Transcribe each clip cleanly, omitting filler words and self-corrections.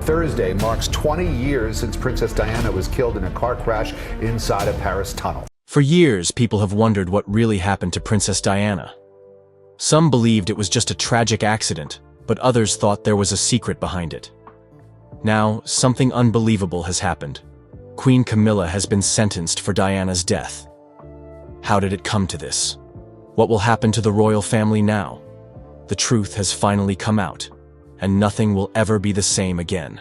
Thursday marks 20 years since Princess Diana was killed in a car crash inside a Paris tunnel. For years, people have wondered what really happened to Princess Diana. Some believed it was just a tragic accident, but others thought there was a secret behind it. Now, something unbelievable has happened. Queen Camilla has been sentenced for Diana's death. How did it come to this? What will happen to the royal family now? The truth has finally come out, and nothing will ever be the same again.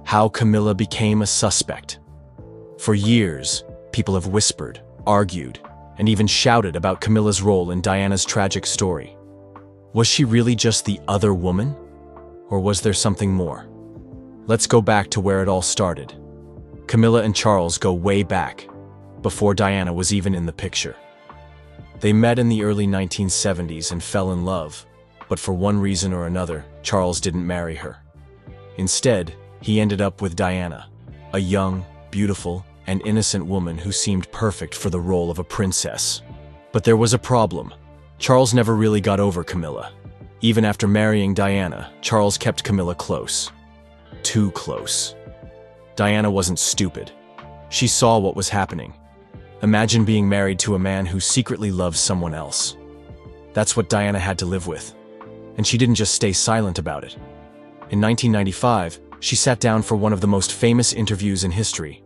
How Camilla became a suspect. For years, people have whispered, argued, and even shouted about Camilla's role in Diana's tragic story. Was she really just the other woman? Or was there something more? Let's go back to where it all started. Camilla and Charles go way back, before Diana was even in the picture. They met in the early 1970s and fell in love, but for one reason or another, Charles didn't marry her. Instead, he ended up with Diana, a young, beautiful, and innocent woman who seemed perfect for the role of a princess. But there was a problem. Charles never really got over Camilla. Even after marrying Diana, Charles kept Camilla close. Too close. Diana wasn't stupid. She saw what was happening. Imagine being married to a man who secretly loves someone else. That's what Diana had to live with. And she didn't just stay silent about it. In 1995, she sat down for one of the most famous interviews in history.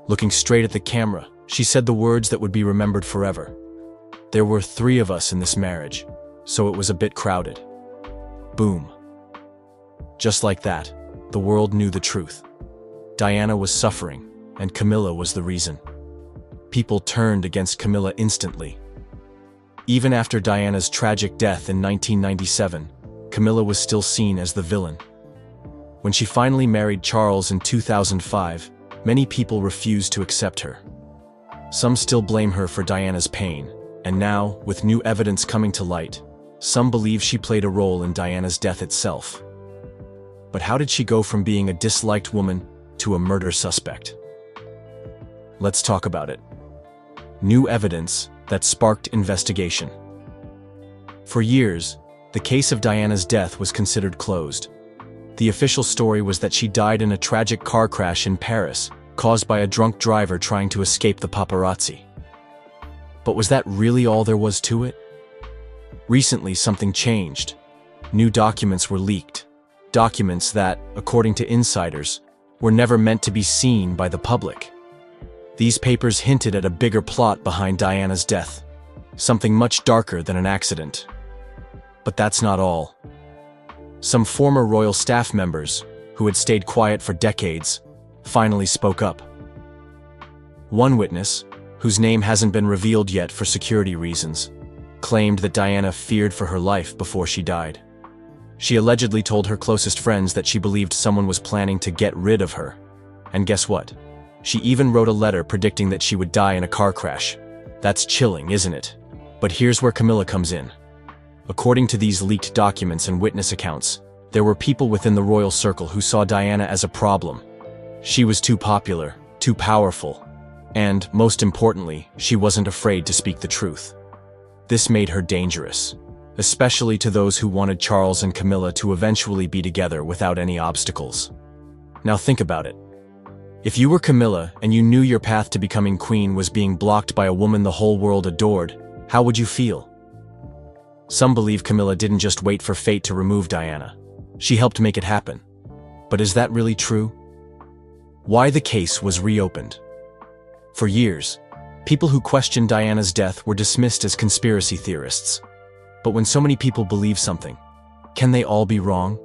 Looking straight at the camera, she said the words that would be remembered forever. There were 3 of us in this marriage, so it was a bit crowded. Boom. Just like that, the world knew the truth. Diana was suffering, and Camilla was the reason. People turned against Camilla instantly. Even after Diana's tragic death in 1997, Camilla was still seen as the villain. When she finally married Charles in 2005, many people refused to accept her. Some still blame her for Diana's pain, and now, with new evidence coming to light, some believe she played a role in Diana's death itself. But how did she go from being a disliked woman to a murder suspect? Let's talk about it. New evidence that sparked investigation. For years, the case of Diana's death was considered closed. The official story was that she died in a tragic car crash in Paris, caused by a drunk driver trying to escape the paparazzi. But was that really all there was to it? Recently, something changed. New documents were leaked. Documents that, according to insiders, were never meant to be seen by the public. These papers hinted at a bigger plot behind Diana's death, something much darker than an accident. But that's not all. Some former royal staff members, who had stayed quiet for decades, finally spoke up. One witness, whose name hasn't been revealed yet for security reasons, claimed that Diana feared for her life before she died. She allegedly told her closest friends that she believed someone was planning to get rid of her. And guess what? She even wrote a letter predicting that she would die in a car crash. That's chilling, isn't it? But here's where Camilla comes in. According to these leaked documents and witness accounts, there were people within the royal circle who saw Diana as a problem. She was too popular, too powerful, and, most importantly, she wasn't afraid to speak the truth. This made her dangerous, especially to those who wanted Charles and Camilla to eventually be together without any obstacles. Now think about it. If you were Camilla and you knew your path to becoming queen was being blocked by a woman the whole world adored, how would you feel? Some believe Camilla didn't just wait for fate to remove Diana. She helped make it happen. But is that really true? Why the case was reopened? For years, people who questioned Diana's death were dismissed as conspiracy theorists. But when so many people believe something, can they all be wrong?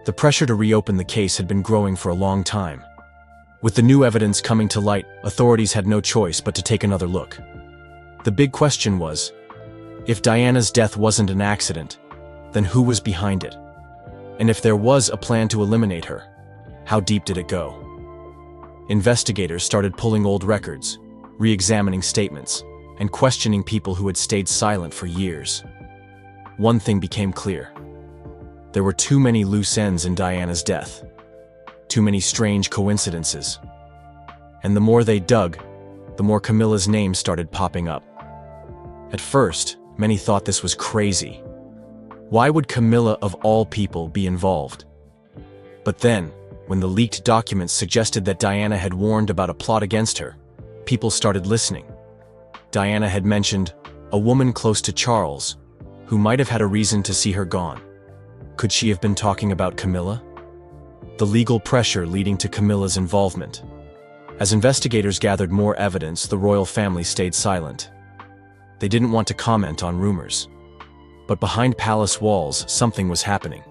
The pressure to reopen the case had been growing for a long time. With the new evidence coming to light, authorities had no choice but to take another look. The big question was, if Diana's death wasn't an accident, then who was behind it? And if there was a plan to eliminate her, how deep did it go? Investigators started pulling old records, re-examining statements, and questioning people who had stayed silent for years. One thing became clear. There were too many loose ends in Diana's death. Too many strange coincidences. And the more they dug, the more Camilla's name started popping up. At first, many thought this was crazy. Why would Camilla of all people be involved? But then, when the leaked documents suggested that Diana had warned about a plot against her, people started listening. Diana had mentioned a woman close to Charles, who might have had a reason to see her gone. Could she have been talking about Camilla? The legal pressure leading to Camilla's involvement. As investigators gathered more evidence, the royal family stayed silent. They didn't want to comment on rumors. But behind palace walls, something was happening.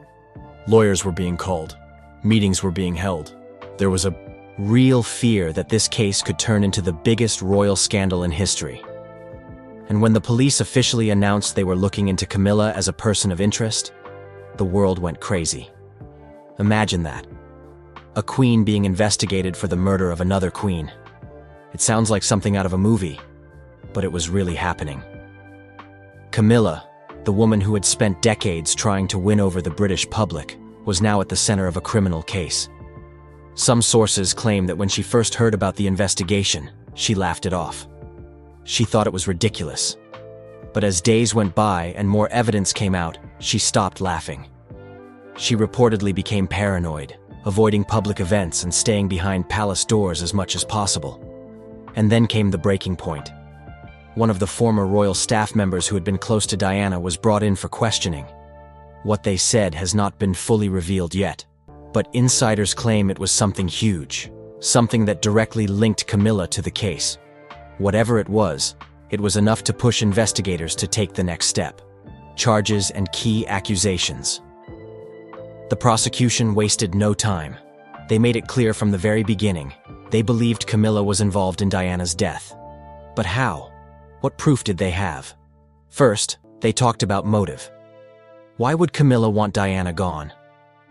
Lawyers were being called. Meetings were being held. There was a real fear that this case could turn into the biggest royal scandal in history. And when the police officially announced they were looking into Camilla as a person of interest, the world went crazy. Imagine that. A queen being investigated for the murder of another queen. It sounds like something out of a movie, but it was really happening. Camilla, the woman who had spent decades trying to win over the British public, was now at the center of a criminal case. Some sources claim that when she first heard about the investigation, she laughed it off. She thought it was ridiculous. But as days went by and more evidence came out, she stopped laughing. She reportedly became paranoid, avoiding public events and staying behind palace doors as much as possible. And then came the breaking point. One of the former royal staff members who had been close to Diana was brought in for questioning. What they said has not been fully revealed yet, but insiders claim it was something huge, something that directly linked Camilla to the case. Whatever it was enough to push investigators to take the next step. Charges and key accusations. The prosecution wasted no time. They made it clear from the very beginning. They believed Camilla was involved in Diana's death. But how? What proof did they have? First, they talked about motive. Why would Camilla want Diana gone?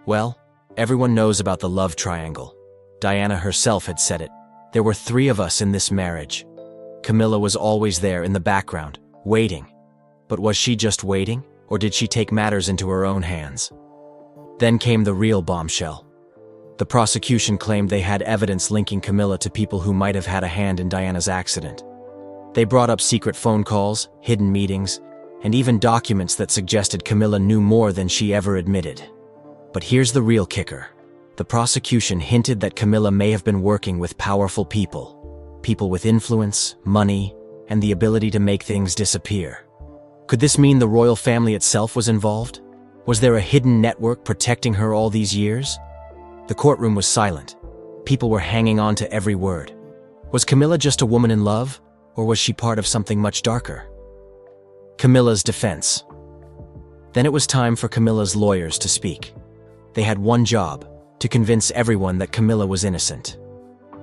Well, everyone knows about the love triangle. Diana herself had said it. There were 3 of us in this marriage. Camilla was always there in the background, waiting. But was she just waiting, or did she take matters into her own hands? Then came the real bombshell. The prosecution claimed they had evidence linking Camilla to people who might have had a hand in Diana's accident. They brought up secret phone calls, hidden meetings, and even documents that suggested Camilla knew more than she ever admitted. But here's the real kicker. The prosecution hinted that Camilla may have been working with powerful people. People with influence, money, and the ability to make things disappear. Could this mean the royal family itself was involved? Was there a hidden network protecting her all these years? The courtroom was silent. People were hanging on to every word. Was Camilla just a woman in love, or was she part of something much darker? Camilla's defense. Then it was time for Camilla's lawyers to speak. They had one job, to convince everyone that Camilla was innocent.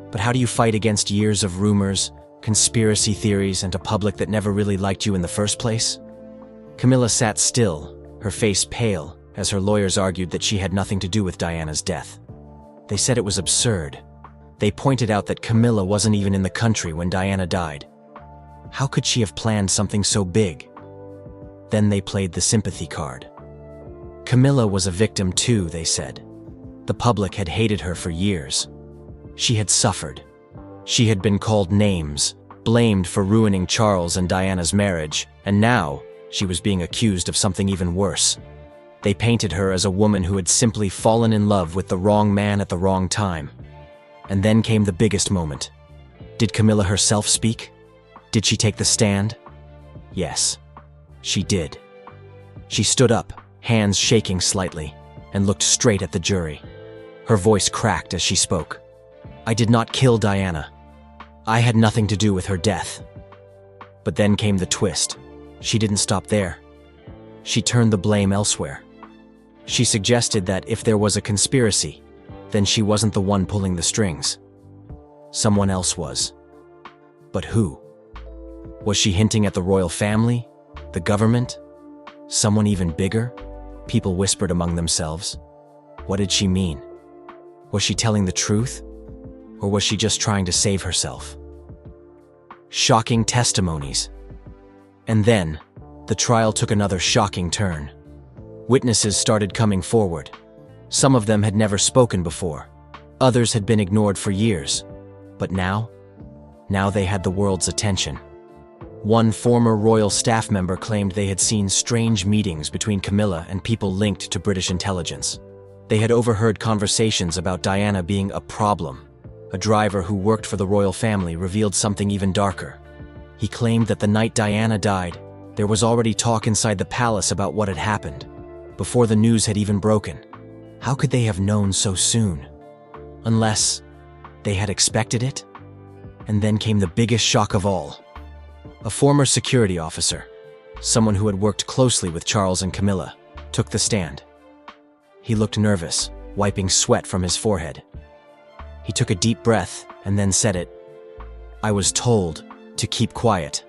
But how do you fight against years of rumors, conspiracy theories, and a public that never really liked you in the first place? Camilla sat still, her face pale, as her lawyers argued that she had nothing to do with Diana's death. They said it was absurd. They pointed out that Camilla wasn't even in the country when Diana died. How could she have planned something so big? Then they played the sympathy card. Camilla was a victim too, they said. The public had hated her for years. She had suffered. She had been called names, blamed for ruining Charles and Diana's marriage, and now she was being accused of something even worse. They painted her as a woman who had simply fallen in love with the wrong man at the wrong time. And then came the biggest moment. Did Camilla herself speak? Did she take the stand? Yes, she did. She stood up, hands shaking slightly, and looked straight at the jury. Her voice cracked as she spoke. I did not kill Diana. I had nothing to do with her death. But then came the twist. She didn't stop there. She turned the blame elsewhere. She suggested that if there was a conspiracy, then she wasn't the one pulling the strings. Someone else was. But who? Was she hinting at the royal family? The government? Someone even bigger? People whispered among themselves. What did she mean? Was she telling the truth? Or was she just trying to save herself? Shocking testimonies. And then, the trial took another shocking turn. Witnesses started coming forward. Some of them had never spoken before. Others had been ignored for years. But now they had the world's attention. One former royal staff member claimed they had seen strange meetings between Camilla and people linked to British intelligence. They had overheard conversations about Diana being a problem. A driver who worked for the royal family revealed something even darker. He claimed that the night Diana died, there was already talk inside the palace about what had happened, before the news had even broken. How could they have known so soon? Unless they had expected it? And then came the biggest shock of all. A former security officer, someone who had worked closely with Charles and Camilla, took the stand. He looked nervous, wiping sweat from his forehead. He took a deep breath and then said it. "I was told to keep quiet.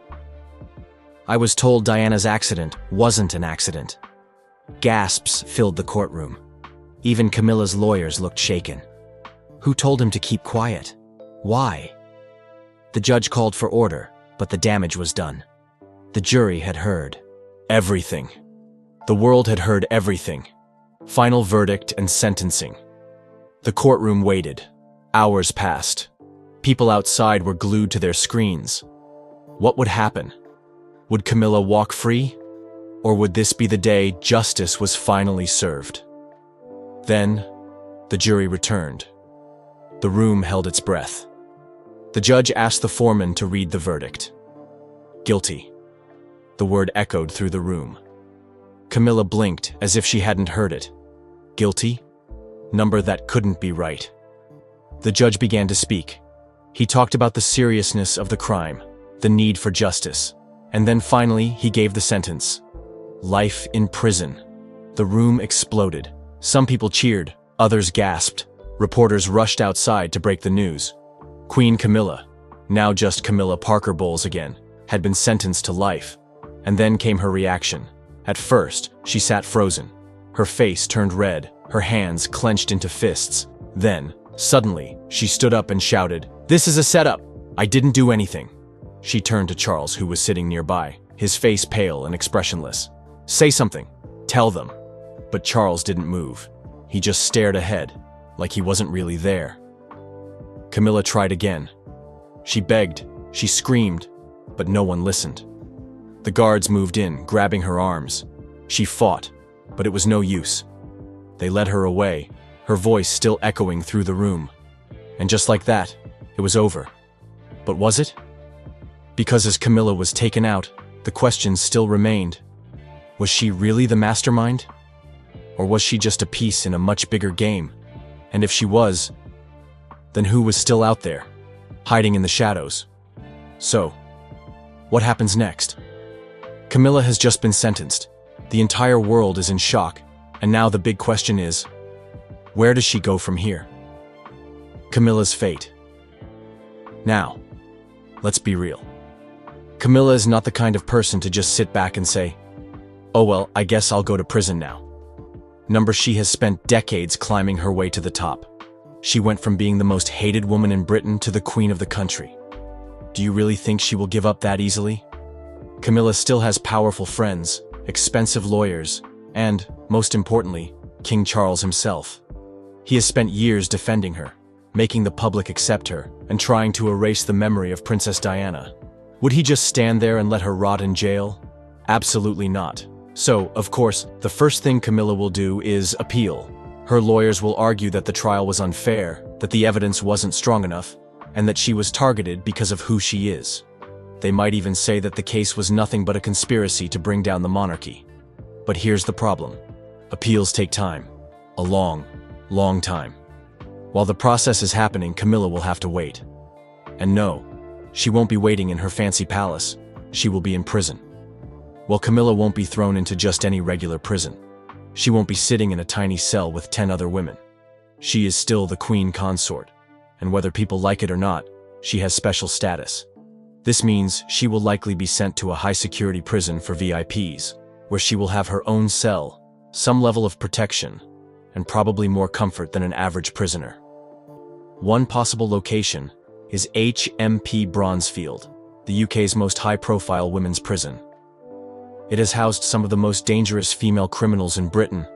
I was told Diana's accident wasn't an accident." Gasps filled the courtroom. Even Camilla's lawyers looked shaken. Who told him to keep quiet? Why? The judge called for order, but the damage was done. The jury had heard everything. The world had heard everything. Final verdict and sentencing. The courtroom waited. Hours passed. People outside were glued to their screens. What would happen? Would Camilla walk free? Or would this be the day justice was finally served? Then, the jury returned. The room held its breath. The judge asked the foreman to read the verdict. Guilty. The word echoed through the room. Camilla blinked as if she hadn't heard it. Guilty? Number that couldn't be right. The judge began to speak. He talked about the seriousness of the crime, the need for justice, and then finally he gave the sentence. Life in prison. The room exploded. Some people cheered, others gasped. Reporters rushed outside to break the news. Queen Camilla, now just Camilla Parker Bowles again, had been sentenced to life. And then came her reaction. At first, she sat frozen. Her face turned red, her hands clenched into fists. Then, suddenly, she stood up and shouted, "This is a setup! I didn't do anything." She turned to Charles, who was sitting nearby, his face pale and expressionless. "Say something. Tell them." But Charles didn't move. He just stared ahead, like he wasn't really there. Camilla tried again. She begged, she screamed, but no one listened. The guards moved in, grabbing her arms. She fought, but it was no use. They led her away, her voice still echoing through the room. And just like that, it was over. But was it? Because as Camilla was taken out, the questions still remained. Was she really the mastermind? Or was she just a piece in a much bigger game? And if she was, then who was still out there, hiding in the shadows? So, what happens next? Camilla has just been sentenced. The entire world is in shock, and now the big question is, where does she go from here? Camilla's fate. Now, let's be real. Camilla is not the kind of person to just sit back and say, "Oh well, I guess I'll go to prison now." She has spent decades climbing her way to the top. She went from being the most hated woman in Britain to the queen of the country. Do you really think she will give up that easily? Camilla still has powerful friends, expensive lawyers, and, most importantly, King Charles himself. He has spent years defending her, making the public accept her, and trying to erase the memory of Princess Diana. Would he just stand there and let her rot in jail? Absolutely not. So, of course, the first thing Camilla will do is appeal. Her lawyers will argue that the trial was unfair, that the evidence wasn't strong enough, and that she was targeted because of who she is. They might even say that the case was nothing but a conspiracy to bring down the monarchy. But here's the problem. Appeals take time. A long, long time. While the process is happening, Camilla will have to wait. And no, she won't be waiting in her fancy palace. She will be in prison. Well, Camilla won't be thrown into just any regular prison. She won't be sitting in a tiny cell with 10 other women. She is still the queen consort, and whether people like it or not, she has special status. This means she will likely be sent to a high-security prison for VIPs, where she will have her own cell, some level of protection, and probably more comfort than an average prisoner. One possible location is HMP Bronzefield, the UK's most high-profile women's prison. It has housed some of the most dangerous female criminals in Britain,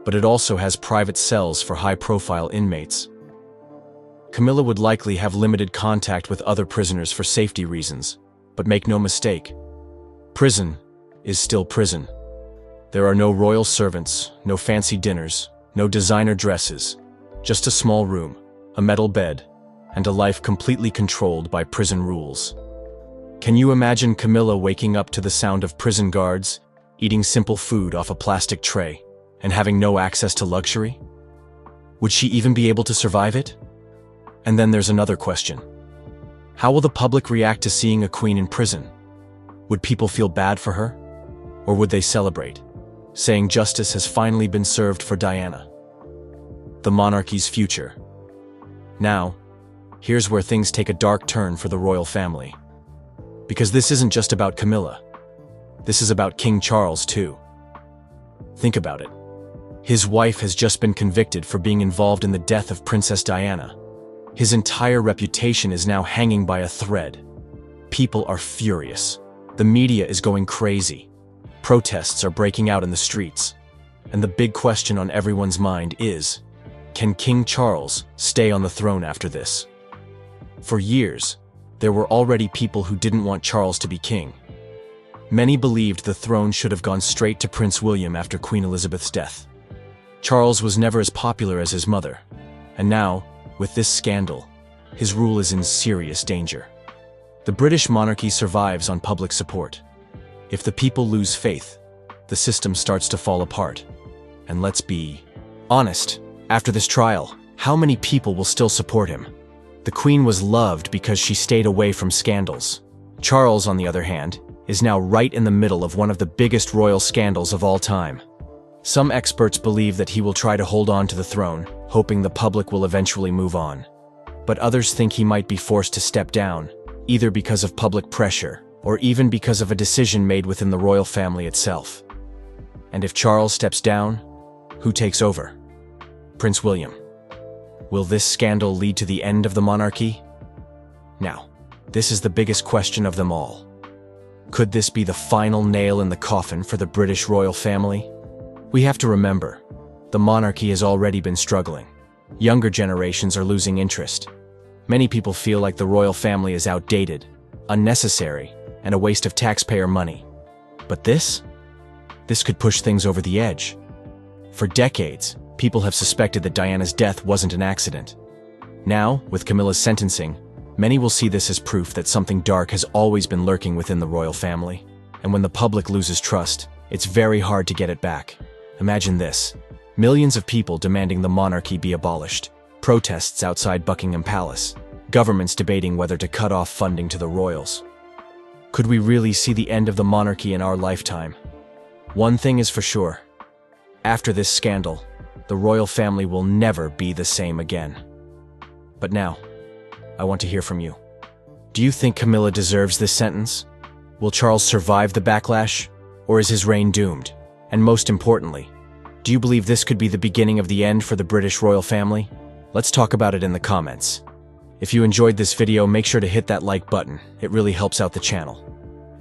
but it also has private cells for high-profile inmates. Camilla would likely have limited contact with other prisoners for safety reasons, but make no mistake, prison is still prison. There are no royal servants, no fancy dinners, No designer dresses, just a small room, a metal bed, and a life completely controlled by prison rules. Can you imagine Camilla waking up to the sound of prison guards, eating simple food off a plastic tray, and having no access to luxury? Would she even be able to survive it? And then there's another question. How will the public react to seeing a queen in prison? Would people feel bad for her? Or would they celebrate, saying justice has finally been served for Diana? The monarchy's future. Now, here's where things take a dark turn for the royal family. Because this isn't just about Camilla. This is about King Charles, too. Think about it. His wife has just been convicted for being involved in the death of Princess Diana. His entire reputation is now hanging by a thread. People are furious. The media is going crazy. Protests are breaking out in the streets. And the big question on everyone's mind is, can King Charles stay on the throne after this? For years, there were already people who didn't want Charles to be king. Many believed the throne should have gone straight to Prince William after Queen Elizabeth's death. Charles was never as popular as his mother, and now, with this scandal, his rule is in serious danger. The British monarchy survives on public support. If the people lose faith, the system starts to fall apart. And let's be honest, after this trial, how many people will still support him? The Queen was loved because she stayed away from scandals. Charles, on the other hand, is now right in the middle of one of the biggest royal scandals of all time. Some experts believe that he will try to hold on to the throne, hoping the public will eventually move on. But others think he might be forced to step down, either because of public pressure, or even because of a decision made within the royal family itself. And if Charles steps down, who takes over? Prince William. Will this scandal lead to the end of the monarchy? Now, this is the biggest question of them all. Could this be the final nail in the coffin for the British royal family? We have to remember, the monarchy has already been struggling. Younger generations are losing interest. Many people feel like the royal family is outdated, unnecessary, and a waste of taxpayer money. But this could push things over the edge. For decades, people have suspected that Diana's death wasn't an accident. Now, with Camilla's sentencing, many will see this as proof that something dark has always been lurking within the royal family. And when the public loses trust, it's very hard to get it back. Imagine this. Millions of people demanding the monarchy be abolished. Protests outside Buckingham Palace. Governments debating whether to cut off funding to the royals. Could we really see the end of the monarchy in our lifetime? One thing is for sure. After this scandal, the royal family will never be the same again. But now, I want to hear from you. Do you think Camilla deserves this sentence? Will Charles survive the backlash, or is his reign doomed? And most importantly, do you believe this could be the beginning of the end for the British royal family? Let's talk about it in the comments. If you enjoyed this video, make sure to hit that like button. It really helps out the channel.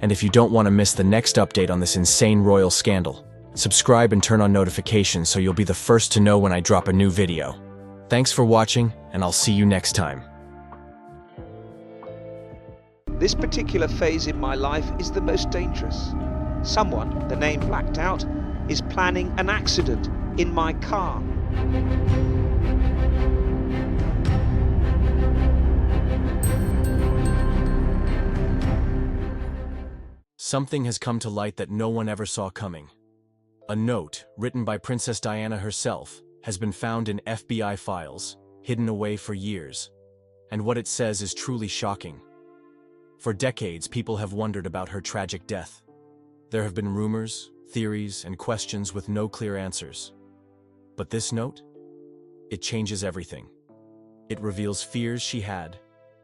And if you don't want to miss the next update on this insane royal scandal, subscribe and turn on notifications so you'll be the first to know when I drop a new video. Thanks for watching, and I'll see you next time. This particular phase in my life is the most dangerous. Someone, the name blacked out, is planning an accident in my car. Something has come to light that no one ever saw coming. A note, written by Princess Diana herself, has been found in FBI files, hidden away for years. And what it says is truly shocking. For decades, people have wondered about her tragic death. There have been rumors, theories, and questions with no clear answers. But this note? It changes everything. It reveals fears she had,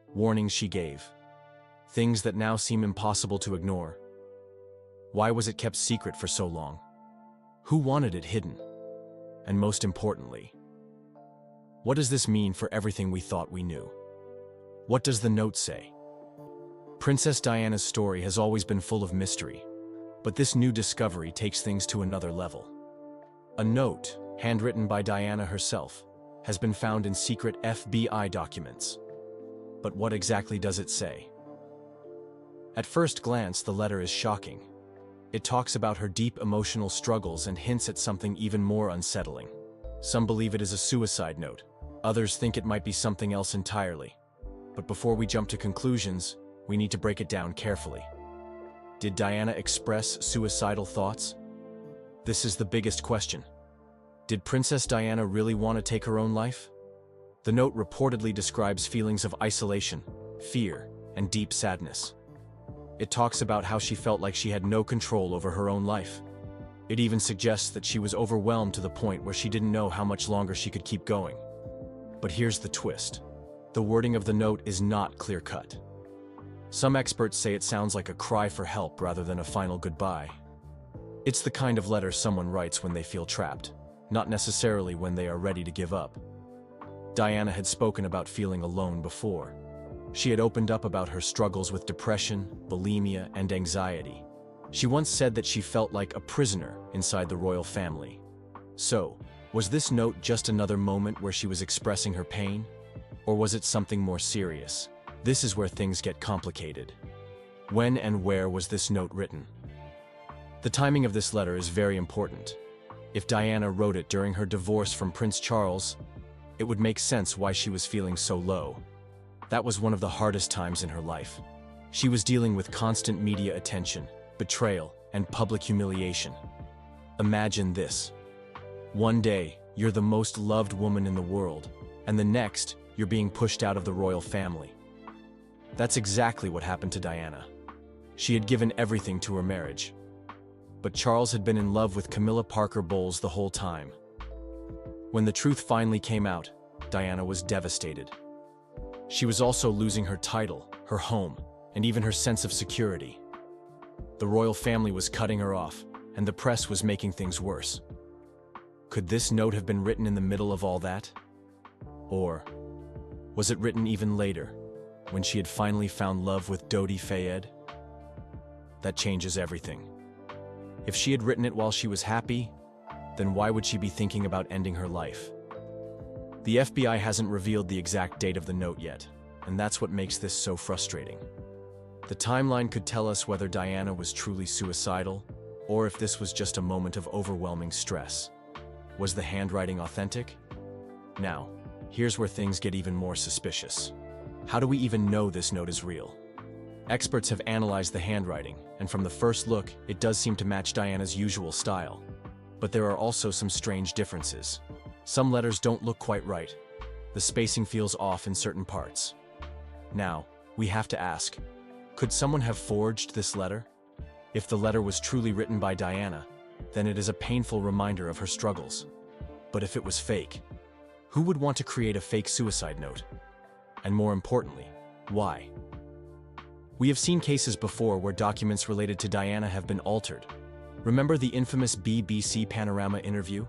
warnings she gave, things that now seem impossible to ignore. Why was it kept secret for so long? Who wanted it hidden? And most importantly, what does this mean for everything we thought we knew? What does the note say? Princess Diana's story has always been full of mystery, but this new discovery takes things to another level. A note, handwritten by Diana herself, has been found in secret FBI documents. But what exactly does it say? At first glance, the letter is shocking. It talks about her deep emotional struggles and hints at something even more unsettling. Some believe it is a suicide note. Others think it might be something else entirely. But before we jump to conclusions, we need to break it down carefully. Did Diana express suicidal thoughts? This is the biggest question. Did Princess Diana really want to take her own life? The note reportedly describes feelings of isolation, fear, and deep sadness. It talks about how she felt like she had no control over her own life. It even suggests that she was overwhelmed to the point where she didn't know how much longer she could keep going. But here's the twist. The wording of the note is not clear-cut. Some experts say it sounds like a cry for help rather than a final goodbye. It's the kind of letter someone writes when they feel trapped, not necessarily when they are ready to give up. Diana had spoken about feeling alone before. She had opened up about her struggles with depression, bulimia, and anxiety. She once said that she felt like a prisoner inside the royal family. So, was this note just another moment where she was expressing her pain? Or was it something more serious? This is where things get complicated. When and where was this note written? The timing of this letter is very important. If Diana wrote it during her divorce from Prince Charles, it would make sense why she was feeling so low. That was one of the hardest times in her life. She was dealing with constant media attention, betrayal, and public humiliation. Imagine this. One day, you're the most loved woman in the world, and the next, you're being pushed out of the royal family. That's exactly what happened to Diana. She had given everything to her marriage. But Charles had been in love with Camilla Parker Bowles the whole time. When the truth finally came out, Diana was devastated. She was also losing her title, her home, and even her sense of security. The royal family was cutting her off, and the press was making things worse. Could this note have been written in the middle of all that? Or was it written even later, when she had finally found love with Dodi Fayed? That changes everything. If she had written it while she was happy, then why would she be thinking about ending her life? The FBI hasn't revealed the exact date of the note yet, and that's what makes this so frustrating. The timeline could tell us whether Diana was truly suicidal, or if this was just a moment of overwhelming stress. Was the handwriting authentic? Now, here's where things get even more suspicious. How do we even know this note is real? Experts have analyzed the handwriting, and from the first look, it does seem to match Diana's usual style. But there are also some strange differences. Some letters don't look quite right. The spacing feels off in certain parts. Now, we have to ask, could someone have forged this letter? If the letter was truly written by Diana, then it is a painful reminder of her struggles. But if it was fake, who would want to create a fake suicide note? And more importantly, why? We have seen cases before where documents related to Diana have been altered. Remember the infamous BBC Panorama interview?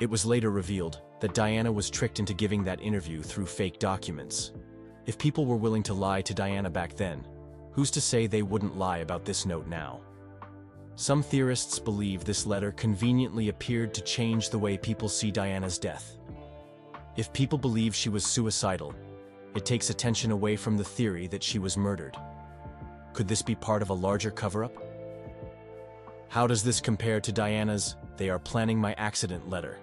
It was later revealed that Diana was tricked into giving that interview through fake documents. If people were willing to lie to Diana back then, who's to say they wouldn't lie about this note now? Some theorists believe this letter conveniently appeared to change the way people see Diana's death. If people believe she was suicidal, it takes attention away from the theory that she was murdered. Could this be part of a larger cover-up? How does this compare to Diana's "they are planning my accident" letter?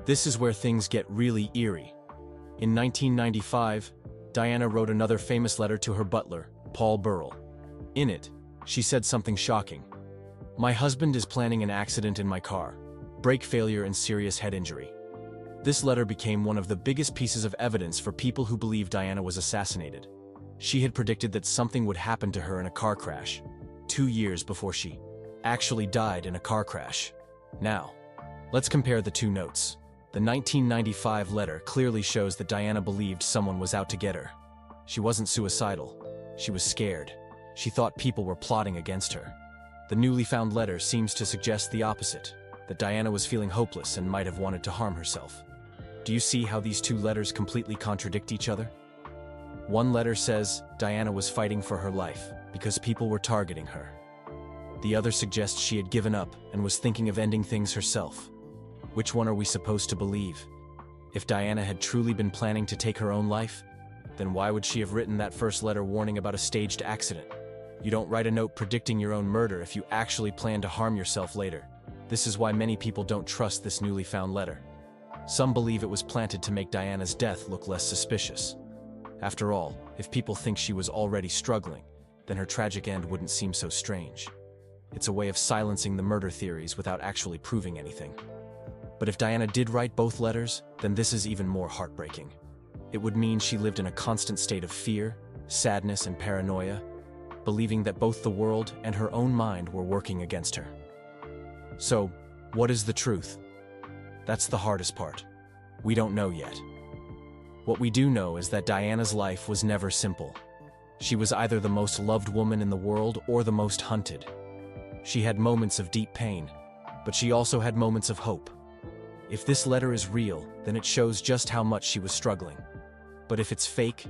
This is where things get really eerie. In 1995, Diana wrote another famous letter to her butler, Paul Burrell. In it, she said something shocking. "My husband is planning an accident in my car, brake failure and serious head injury." This letter became one of the biggest pieces of evidence for people who believe Diana was assassinated. She had predicted that something would happen to her in a car crash, 2 years before she actually died in a car crash. Now, let's compare the two notes. The 1995 letter clearly shows that Diana believed someone was out to get her. She wasn't suicidal. She was scared. She thought people were plotting against her. The newly found letter seems to suggest the opposite, that Diana was feeling hopeless and might have wanted to harm herself. Do you see how these two letters completely contradict each other? One letter says Diana was fighting for her life because people were targeting her. The other suggests she had given up and was thinking of ending things herself. Which one are we supposed to believe? If Diana had truly been planning to take her own life, then why would she have written that first letter warning about a staged accident? You don't write a note predicting your own murder if you actually plan to harm yourself later. This is why many people don't trust this newly found letter. Some believe it was planted to make Diana's death look less suspicious. After all, if people think she was already struggling, then her tragic end wouldn't seem so strange. It's a way of silencing the murder theories without actually proving anything. But if Diana did write both letters, then this is even more heartbreaking. It would mean she lived in a constant state of fear, sadness, and paranoia, believing that both the world and her own mind were working against her. So, what is the truth? That's the hardest part. We don't know yet. What we do know is that Diana's life was never simple. She was either the most loved woman in the world or the most hunted. She had moments of deep pain, but she also had moments of hope. If this letter is real, then it shows just how much she was struggling. But if it's fake,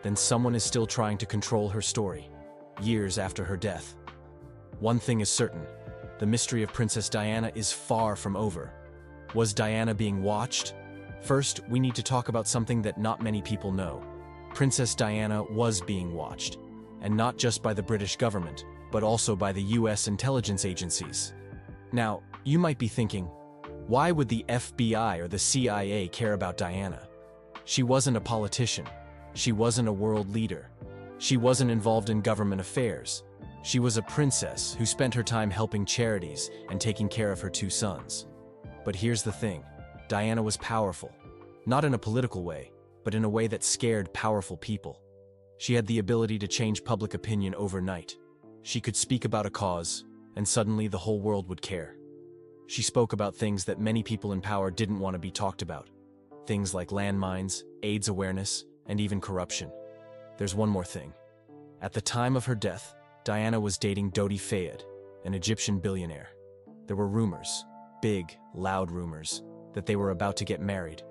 then someone is still trying to control her story, years after her death. One thing is certain, the mystery of Princess Diana is far from over. Was Diana being watched? First, we need to talk about something that not many people know. Princess Diana was being watched, and not just by the British government, but also by the US intelligence agencies. Now, you might be thinking, why would the FBI or the CIA care about Diana? She wasn't a politician. She wasn't a world leader. She wasn't involved in government affairs. She was a princess who spent her time helping charities and taking care of her two sons. But here's the thing, Diana was powerful. Not in a political way, but in a way that scared powerful people. She had the ability to change public opinion overnight. She could speak about a cause, and suddenly the whole world would care. She spoke about things that many people in power didn't want to be talked about. Things like landmines, AIDS awareness, and even corruption. There's one more thing. At the time of her death, Diana was dating Dodi Fayed, an Egyptian billionaire. There were rumors, big, loud rumors, that they were about to get married.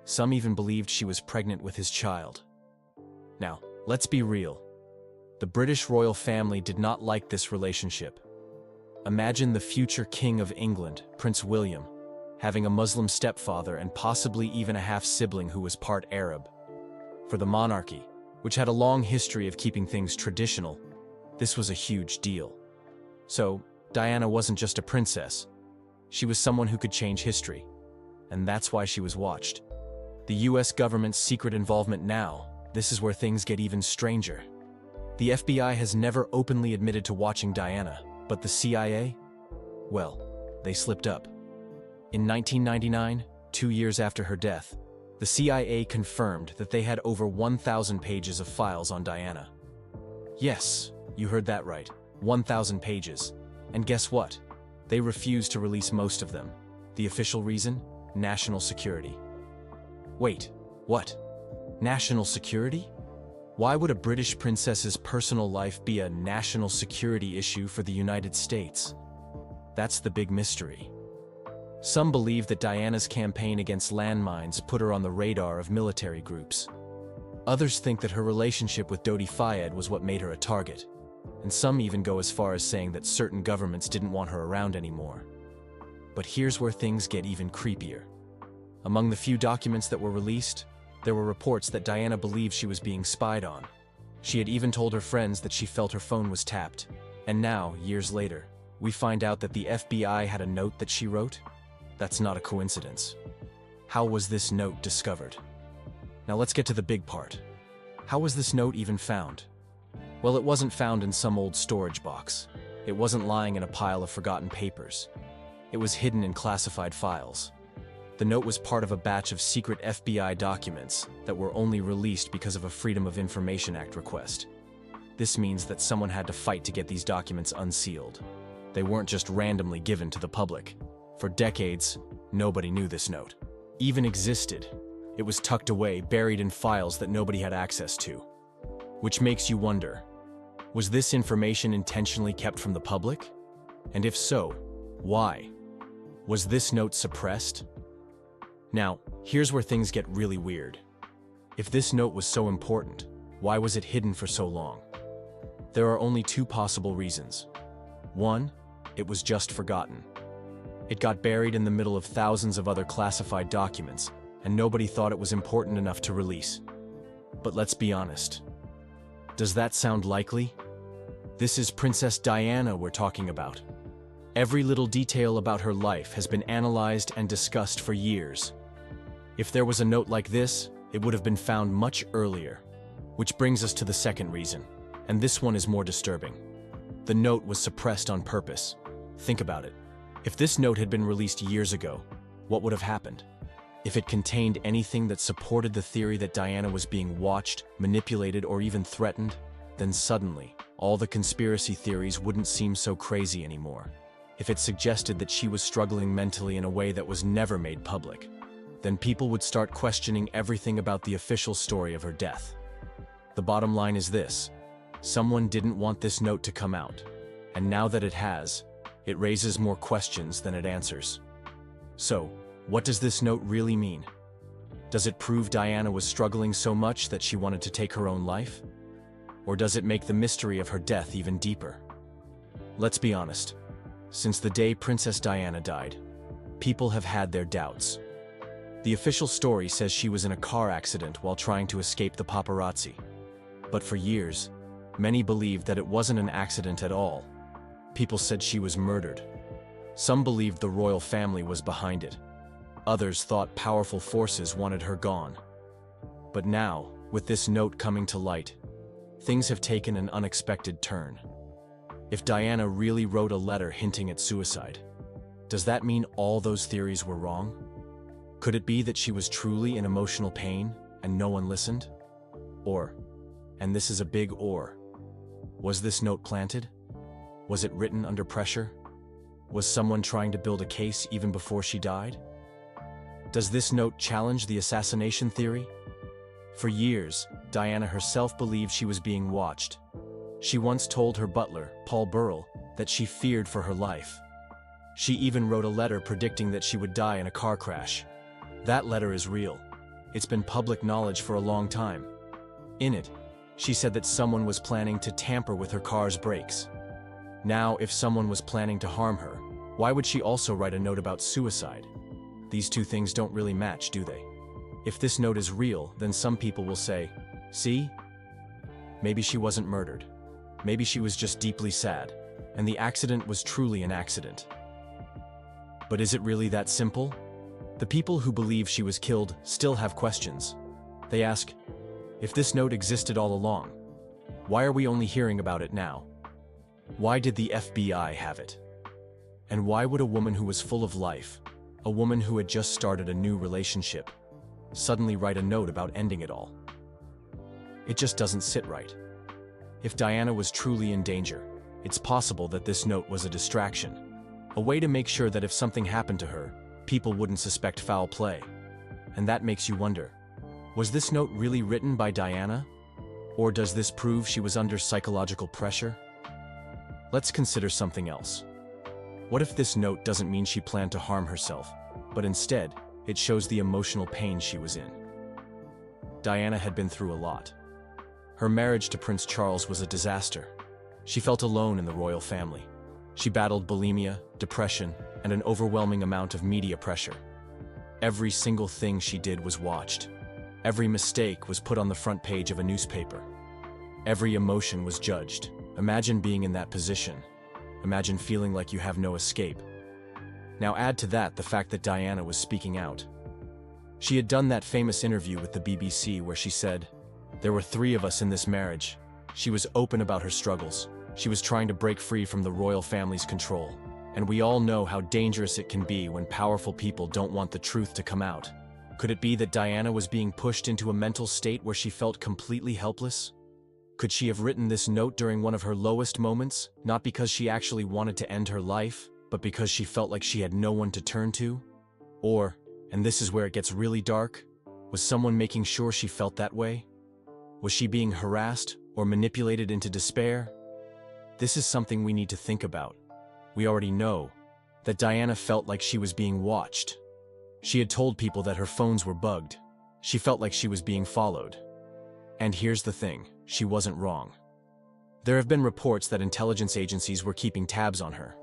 Some even believed she was pregnant with his child. Now, let's be real. The British royal family did not like this relationship. Imagine the future King of England, Prince William, having a Muslim stepfather and possibly even a half-sibling who was part Arab. For the monarchy, which had a long history of keeping things traditional, this was a huge deal. So, Diana wasn't just a princess. She was someone who could change history. And that's why she was watched. The US government's secret involvement now, this is where things get even stranger. The FBI has never openly admitted to watching Diana, but the CIA? Well, they slipped up. In 1999, 2 years after her death, the CIA confirmed that they had over 1,000 pages of files on Diana. Yes, you heard that right, 1,000 pages. And guess what? They refused to release most of them. The official reason? National security. Wait, what? National security? Why would a British princess's personal life be a national security issue for the United States? That's the big mystery. Some believe that Diana's campaign against landmines put her on the radar of military groups. Others think that her relationship with Dodi Fayed was what made her a target. And some even go as far as saying that certain governments didn't want her around anymore. But here's where things get even creepier. Among the few documents that were released, there were reports that Diana believed she was being spied on. She had even told her friends that she felt her phone was tapped. And now, years later, we find out that the FBI had a note that she wrote? That's not a coincidence. How was this note discovered? Now let's get to the big part. How was this note even found? Well, it wasn't found in some old storage box. It wasn't lying in a pile of forgotten papers. It was hidden in classified files. The note was part of a batch of secret FBI documents that were only released because of a Freedom of Information Act request. This means that someone had to fight to get these documents unsealed. They weren't just randomly given to the public. For decades, nobody knew this note even existed. It was tucked away, buried in files that nobody had access to. Which makes you wonder, was this information intentionally kept from the public? And if so, why? Was this note suppressed? Now, here's where things get really weird. If this note was so important, why was it hidden for so long? There are only two possible reasons. One, it was just forgotten. It got buried in the middle of thousands of other classified documents, and nobody thought it was important enough to release. But let's be honest. Does that sound likely? This is Princess Diana we're talking about. Every little detail about her life has been analyzed and discussed for years. If there was a note like this, it would have been found much earlier. Which brings us to the second reason, and this one is more disturbing. The note was suppressed on purpose. Think about it. If this note had been released years ago, what would have happened? If it contained anything that supported the theory that Diana was being watched, manipulated, or even threatened, then suddenly, all the conspiracy theories wouldn't seem so crazy anymore. If it suggested that she was struggling mentally in a way that was never made public, then people would start questioning everything about the official story of her death. The bottom line is this: someone didn't want this note to come out, and now that it has, it raises more questions than it answers. So, what does this note really mean? Does it prove Diana was struggling so much that she wanted to take her own life? Or does it make the mystery of her death even deeper? Let's be honest. Since the day Princess Diana died, people have had their doubts. The official story says she was in a car accident while trying to escape the paparazzi. But for years, many believed that it wasn't an accident at all. People said she was murdered. Some believed the royal family was behind it. Others thought powerful forces wanted her gone. But now, with this note coming to light, things have taken an unexpected turn. If Diana really wrote a letter hinting at suicide, does that mean all those theories were wrong? Could it be that she was truly in emotional pain and no one listened? Or, and this is a big or, was this note planted? Was it written under pressure? Was someone trying to build a case even before she died? Does this note challenge the assassination theory? For years, Diana herself believed she was being watched. She once told her butler, Paul Burrell, that she feared for her life. She even wrote a letter predicting that she would die in a car crash. That letter is real. It's been public knowledge for a long time. In it, she said that someone was planning to tamper with her car's brakes. Now, if someone was planning to harm her, why would she also write a note about suicide? These two things don't really match, do they? If this note is real, then some people will say, see? Maybe she wasn't murdered. Maybe she was just deeply sad, and the accident was truly an accident. But is it really that simple? The people who believe she was killed still have questions. They ask, if this note existed all along, why are we only hearing about it now? Why did the FBI have it? And why would a woman who was full of life, a woman who had just started a new relationship, suddenly write a note about ending it all? It just doesn't sit right. If Diana was truly in danger, it's possible that this note was a distraction, a way to make sure that if something happened to her, people wouldn't suspect foul play. And that makes you wonder, was this note really written by Diana? Or does this prove she was under psychological pressure? Let's consider something else. What if this note doesn't mean she planned to harm herself, but instead, it shows the emotional pain she was in? Diana had been through a lot. Her marriage to Prince Charles was a disaster. She felt alone in the royal family. She battled bulimia, depression, and an overwhelming amount of media pressure. Every single thing she did was watched. Every mistake was put on the front page of a newspaper. Every emotion was judged. Imagine being in that position. Imagine feeling like you have no escape. Now add to that the fact that Diana was speaking out. She had done that famous interview with the BBC where she said, "There were 3 of us in this marriage." She was open about her struggles. She was trying to break free from the royal family's control. And we all know how dangerous it can be when powerful people don't want the truth to come out. Could it be that Diana was being pushed into a mental state where she felt completely helpless? Could she have written this note during one of her lowest moments, not because she actually wanted to end her life, but because she felt like she had no one to turn to? Or, and this is where it gets really dark, was someone making sure she felt that way? Was she being harassed or manipulated into despair? This is something we need to think about. We already know that Diana felt like she was being watched. She had told people that her phones were bugged. She felt like she was being followed. And here's the thing, she wasn't wrong. There have been reports that intelligence agencies were keeping tabs on her.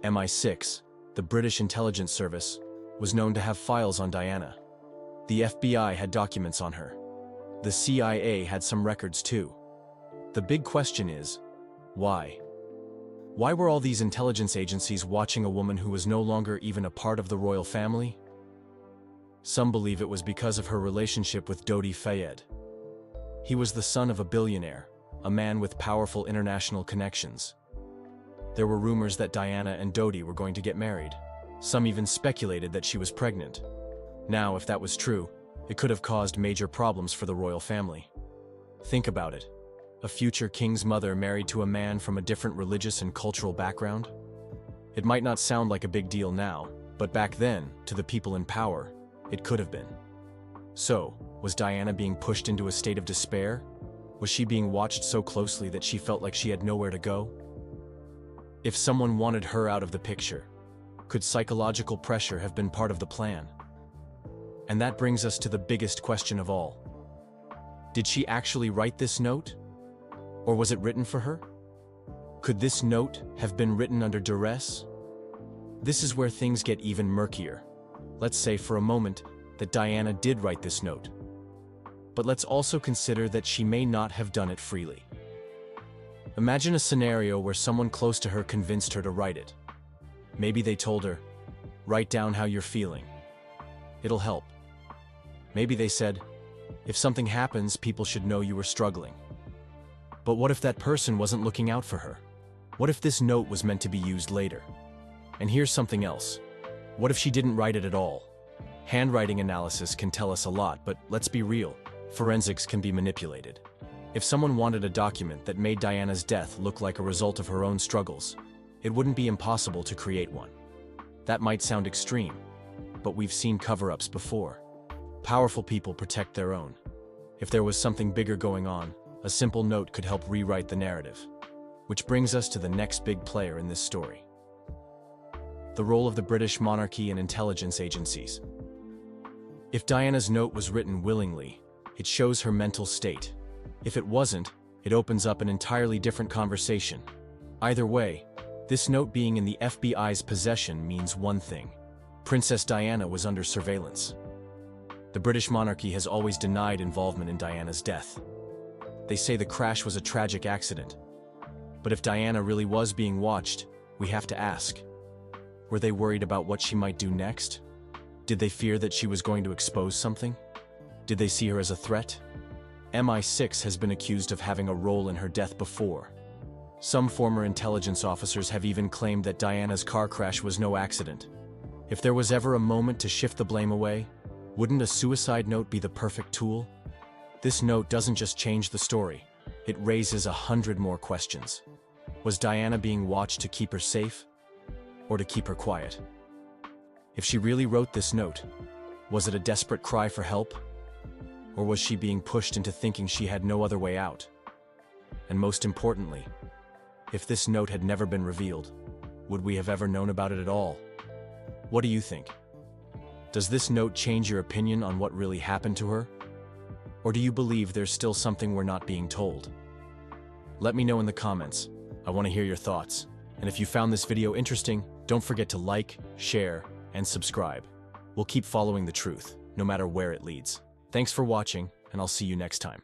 MI6, the British intelligence service, was known to have files on Diana. The FBI had documents on her. The CIA had some records too. The big question is, why? Why were all these intelligence agencies watching a woman who was no longer even a part of the royal family? Some believe it was because of her relationship with Dodi Fayed. He was the son of a billionaire, a man with powerful international connections. There were rumors that Diana and Dodi were going to get married. Some even speculated that she was pregnant. Now, if that was true, it could have caused major problems for the royal family. Think about it. A future king's mother married to a man from a different religious and cultural background? It might not sound like a big deal now, but back then, to the people in power, it could have been. So, was Diana being pushed into a state of despair? Was she being watched so closely that she felt like she had nowhere to go? If someone wanted her out of the picture, could psychological pressure have been part of the plan? And that brings us to the biggest question of all. Did she actually write this note? Or was it written for her? Could this note have been written under duress? This is where things get even murkier. Let's say for a moment that Diana did write this note. But let's also consider that she may not have done it freely. Imagine a scenario where someone close to her convinced her to write it. Maybe they told her, "Write down how you're feeling. It'll help." Maybe they said, "If something happens, people should know you were struggling." But what if that person wasn't looking out for her? What if this note was meant to be used later? And here's something else. What if she didn't write it at all? Handwriting analysis can tell us a lot, but let's be real. Forensics can be manipulated. If someone wanted a document that made Diana's death look like a result of her own struggles, it wouldn't be impossible to create one. That might sound extreme, but we've seen cover-ups before. Powerful people protect their own. If there was something bigger going on, a simple note could help rewrite the narrative. Which brings us to the next big player in this story. The role of the British monarchy and intelligence agencies. If Diana's note was written willingly, it shows her mental state. If it wasn't, it opens up an entirely different conversation. Either way, this note being in the FBI's possession means one thing. Princess Diana was under surveillance. The British monarchy has always denied involvement in Diana's death. They say the crash was a tragic accident. But if Diana really was being watched, we have to ask. Were they worried about what she might do next? Did they fear that she was going to expose something? Did they see her as a threat? MI6 has been accused of having a role in her death before. Some former intelligence officers have even claimed that Diana's car crash was no accident. If there was ever a moment to shift the blame away, wouldn't a suicide note be the perfect tool? This note doesn't just change the story, it raises 100 more questions. Was Diana being watched to keep her safe, or to keep her quiet? If she really wrote this note, was it a desperate cry for help? Or was she being pushed into thinking she had no other way out? And most importantly, if this note had never been revealed, would we have ever known about it at all? What do you think? Does this note change your opinion on what really happened to her? Or do you believe there's still something we're not being told? Let me know in the comments. I want to hear your thoughts. And if you found this video interesting, don't forget to like, share, and subscribe. We'll keep following the truth, no matter where it leads. Thanks for watching, and I'll see you next time.